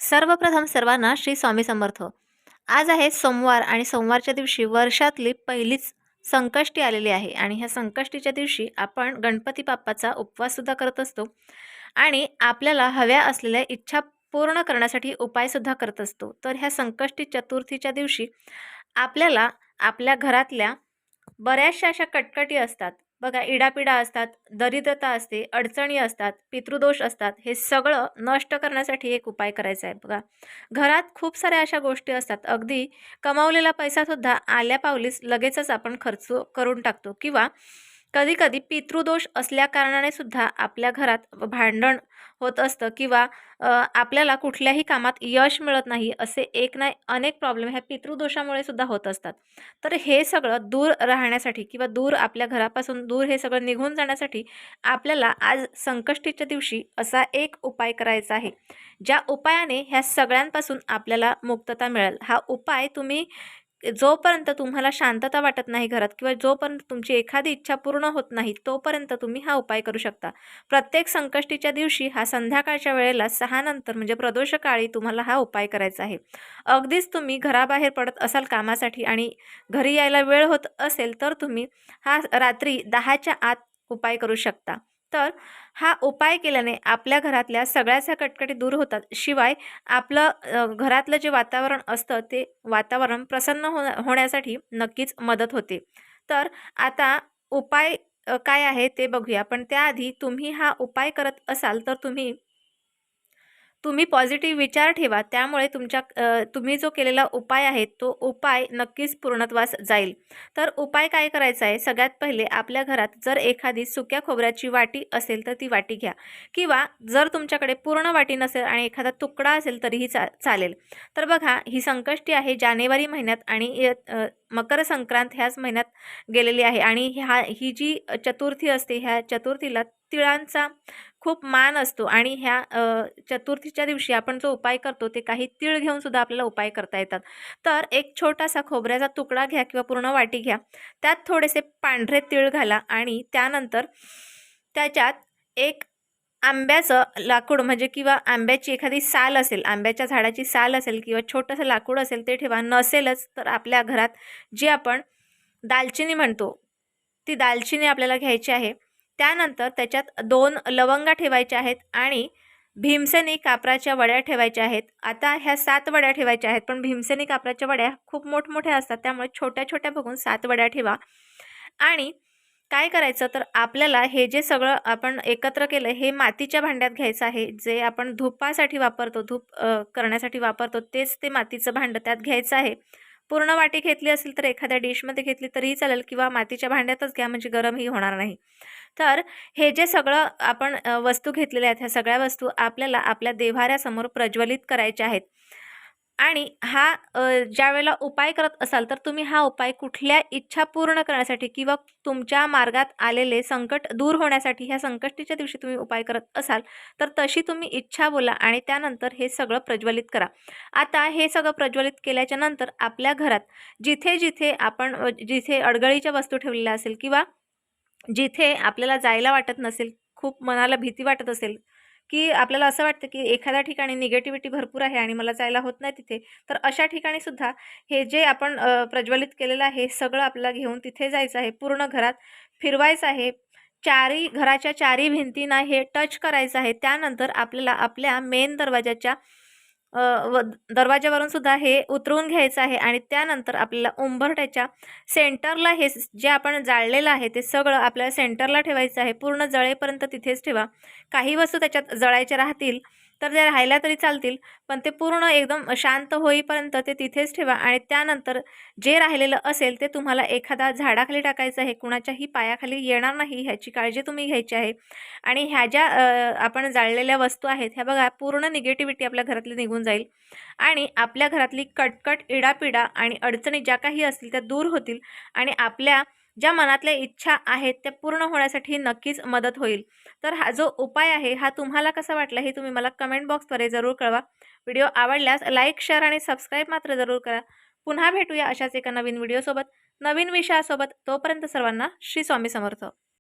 सर्वप्रथम सर्वांना श्री स्वामी समर्थ. आज आहे सोमवार आणि सोमवारच्या दिवशी वर्षातली पहिलीच संकष्टी आलेली आहे आणि ह्या संकष्टीच्या दिवशी आपण गणपती बाप्पाचा उपवाससुद्धा करत असतो आणि आपल्याला हव्या असलेल्या इच्छा पूर्ण करण्यासाठी उपायसुद्धा करत असतो. तर ह्या संकष्टी चतुर्थीच्या दिवशी आपल्याला आपल्या घरातल्या बऱ्याचशा अशा कटकटी असतात बघा, इडापिडा असतात, दरिद्रता असते, अडचणी असतात, पितृदोष असतात. हे सगळं नष्ट करण्यासाठी एक उपाय करायचा आहे बघा. घरात खूप साऱ्या अशा गोष्टी असतात, अगदी कमावलेला पैसासुद्धा आल्या पावलीस लगेचच आपण खर्च करून टाकतो किंवा कधी कधी पितृदोष असल्या कारणाने सुद्धा आपल्या घरात भांडण होत असतं किंवा आपल्याला कुठल्याही कामात यश मिळत नाही. असे एक नाही अनेक प्रॉब्लेम ह्या पितृदोषामुळे सुद्धा होत असतात. तर हे सगळं दूर राहण्यासाठी किंवा दूर आपल्या घरापासून दूर हे सगळं निघून जाण्यासाठी आपल्याला आज संकष्टीच्या दिवशी असा एक उपाय करायचा आहे, ज्या उपायाने ह्या सगळ्यांपासून आपल्याला मुक्तता मिळेल. हा उपाय तुम्ही जोपर्यंत तुम्हाला शांतता वाटत नाही घरात किंवा जोपर्यंत तुमची एखादी इच्छा पूर्ण होत नाही तोपर्यंत तुम्ही हा उपाय करू शकता. प्रत्येक संकष्टीच्या दिवशी हा संध्याकाळच्या वेळेला 6 नंतर म्हणजे प्रदोषकाळी तुम्हाला हा उपाय करायचा आहे. अगदीच तुम्ही घराबाहेर पडत असाल कामासाठी आणि घरी यायला वेळ होत असेल तर तुम्ही हा रात्री 10च्या आत उपाय करू शकता. तर हा उपाय केल्याने आपल्या घरातल्या सगळ्याच कटकटी दूर होतात. शिवाय आपलं घरातलं जे वातावरण असतं ते वातावरण प्रसन्न होण्यासाठी नक्कीच मदत होते. तर आता उपाय काय आहे ते बघूया. पण त्याआधी तुम्ही हा उपाय करत असाल तर तुम्ही पॉझिटिव्ह विचार ठेवा. त्यामुळे तुम्ही जो केलेला उपाय आहे तो उपाय नक्कीच पूर्णत्वास जाईल. तर उपाय काय करायचा आहे, सगळ्यात पहिले आपल्या घरात जर एखादी सुक्या खोबऱ्याची वाटी असेल तर ती वाटी घ्या किंवा जर तुमच्याकडे पूर्ण वाटी नसेल आणि एखादा तुकडा असेल तरीही चालेल. तर बघा, ही संकष्टी आहे जानेवारी महिन्यात आणि मकर संक्रांत ह्याच महिन्यात गेलेली आहे आणि ही जी चतुर्थी असते ह्या चतुर्थीला तिळांचा खूप मान असतो आणि ह्या चतुर्थीच्या दिवशी आपण जो उपाय करतो ते काही तीळ घेऊन सुद्धा आपल्याला उपाय करता येतात. तर एक छोटासा खोबऱ्याचा तुकडा घ्या किंवा पूर्ण वाटी घ्या, त्यात थोडेसे पांढरे तीळ घाला आणि त्यानंतर त्याच्यात एक आंब्याचं लाकूड म्हणजे किंवा आंब्याची एखादी साल असेल, आंब्याच्या झाडाची साल असेल किंवा छोटंसं लाकूड असेल ते ठेवा. नसेलच तर आपल्या घरात जी आपण दालचिनी म्हणतो ती दालचिनी आपल्याला घ्यायची आहे. त्यानंतर त्याच्यात 2 लवंगा ठेवायच्या आहेत आणि भीमसेनी कापराच्या वड्या ठेवायच्या आहेत. आता ह्या 7 वड्या ठेवायच्या आहेत, पण भीमसेनी कापराच्या वड्या खूप मोठमोठ्या असतात त्यामुळे छोट्या छोट्या बघून 7 वड्या ठेवा. आणि काय करायचं तर आपल्याला हे जे सगळं आपण एकत्र केलं हे मातीच्या भांड्यात घ्यायचं आहे. जे आपण धुपासाठी वापरतो, धूप करण्यासाठी वापरतो तेच ते मातीचं भांडं त्यात घ्यायचं आहे. पूर्ण वाटी घेतली असेल तर एखाद्या डिशमध्ये घेतली तरीही चालेल किंवा मातीच्या भांड्यातच घ्या म्हणजे गरमही होणार नाही. तर हे जे सगळं आपण वस्तू घेतलेल्या आहेत ह्या सगळ्या वस्तू आपल्याला आपल्या देव्हाऱ्यासमोर प्रज्वलित करायच्या आहेत. आणि हा ज्यावेळेला उपाय करत असाल तर तुम्ही हा उपाय कुठल्या इच्छा पूर्ण करण्यासाठी किंवा तुमच्या मार्गात आलेले संकट दूर होण्यासाठी ह्या संकष्टीच्या दिवशी तुम्ही उपाय करत असाल तर तशी तुम्ही इच्छा बोला आणि त्यानंतर हे सगळं प्रज्वलित करा. आता हे सगळं प्रज्वलित केल्याच्या नंतर आपल्या घरात जिथे जिथे आपण जिथे अडगळीच्या वस्तू ठेवलेल्या असेल किंवा जिथे आपल्याला जायला वाटत नसेल, खूप मनाला भीती वाटत असेल की आपल्याला असं वाटतं की एखाद्या ठिकाणी निगेटिव्हिटी भरपूर आहे आणि मला जायला होत नाही तिथे, तर अशा ठिकाणी सुद्धा हे जे आपण प्रज्वलित केलेलं आहे हे सगळं आपल्याला घेऊन तिथे जायचं आहे. पूर्ण घरात फिरवायचं आहे. घराच्या चारी भिंतींना हे टच करायचं आहे. त्यानंतर आपल्याला आपल्या मेन दरवाजाच्या दरवाजावरून सुद्धा हे उतरवून घ्यायचं आहे आणि त्यानंतर आपल्याला उंबरठ्याच्या सेंटरला हे जे आपण जाळलेलं आहे ते सगळं आपल्याला सेंटरला ठेवायचं आहे. पूर्ण जळेपर्यंत तिथेच ठेवा. काही वस्तू त्याच्यात जळायच्या राहतील तर त्या राहिल्या तरी चालतील, पण ते पूर्ण एकदम शांत होईपर्यंत ते तिथेच ठेवा आणि त्यानंतर जे राहिलेलं असेल ते तुम्हाला एखादा झाडाखाली टाकायचं आहे. कुणाच्याही पायाखाली येणार नाही ह्याची काळजी तुम्ही घ्यायची आहे. आणि ह्या ज्या आपण जाळलेल्या वस्तू आहेत ह्या बघा, पूर्ण निगेटिव्हिटी आपल्या घरातली निघून जाईल आणि आपल्या घरातली कटकट, इडापिडा आणि अडचणी ज्या काही असतील त्या दूर होतील आणि आपल्या ज्या मनातल्या इच्छा आहेत त्या पूर्ण होण्यासाठी नक्कीच मदत होईल. तर हा जो उपाय आहे हा तुम्हाला कसा वाटला हे तुम्ही मला कमेंट बॉक्सद्वारे जरूर कळवा. व्हिडिओ आवडल्यास लाईक, शेअर आणि सबस्क्राईब मात्र जरूर करा. पुन्हा भेटूया अशाच एका नवीन व्हिडिओसोबत, नवीन विषयासोबत. तोपर्यंत सर्वांना श्री स्वामी समर्थ.